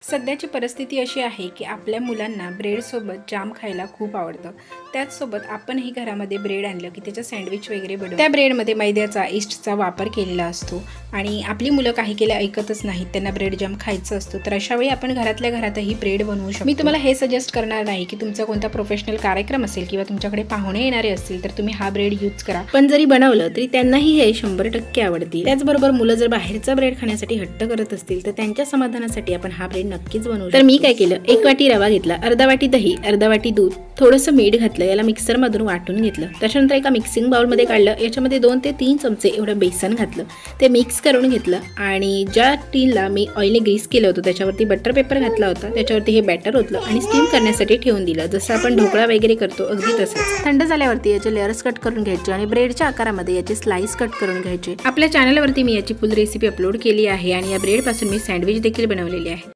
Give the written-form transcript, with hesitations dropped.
सध्याची परिस्थिती अशी आहे की आपल्या मुलांना ब्रेडसोबत जाम खायला खूप आवडतं। त्याचसोबत आपणही घरामध्ये ब्रेड आणलं की त्याचं सँडविच वगैरे बनवतो। त्या ब्रेडमध्ये मैद्याचा ईस्टचा वापर केलेला असतो आणि आपली मुलं काही केलं ऐकतच नाहीत, त्यांना ब्रेड जाम खायचं असतं। तर अशा वेळी आपण घरातल्या घरातही ब्रेड बनवू शकतो। मी तुम्हाला हे सजेस्ट करणार नाही की तुमचा कोणता प्रोफेशनल कार्यक्रम असेल किंवा तुमच्याकडे पाहुणे येणारे असतील तर तुम्ही हा ब्रेड यूज करा, पण जरी बनवलं तरी त्यांनाही हे 100% आवडतील। त्याचबरोबर मुलं जर बाहेरचा ब्रेड खाण्यासाठी हट्ट करत असतील तर त्यांच्या समाधानासाठी आपण हा ब्रेड नक्कीच बनवू। तर मी काय केलं, 1 वाटी रवा घेतला, अर्धा वाटी दही, अर्धा वाटी दूध, थोडंसं मीठ घातलं, याला मिक्सर मधून वाटून घेतलं। त्याच्यानंतर एका मिक्सिंग बाउल मध्ये काढलं, याच्यामध्ये 2 ते 3 चमचे एवढं बेसन घातलं, ते मिक्स करून घेतलं आणि ज्या टीनला मी ऑइलने ग्रीस केलं होतं त्याच्यावरती बटर पेपर घातला होता, त्याच्यावरती हे बॅटर ओतलं आणि स्टीम करण्यासाठी ठेवून दिलं। जसं आपण ढोकळा वगैरे करतो अगदी तसंच। थंड झाल्यावरती याचे लेयर्स कट करून घ्यायचे आणि ब्रेडच्या आकारामध्ये याचे स्लाइस कट करून घ्यायचे। आपल्या चॅनलवरती मी याची फुल रेसिपी अपलोड केली आहे आणि या ब्रेड पासून मी सँडविच देखील बनवलेली आहे।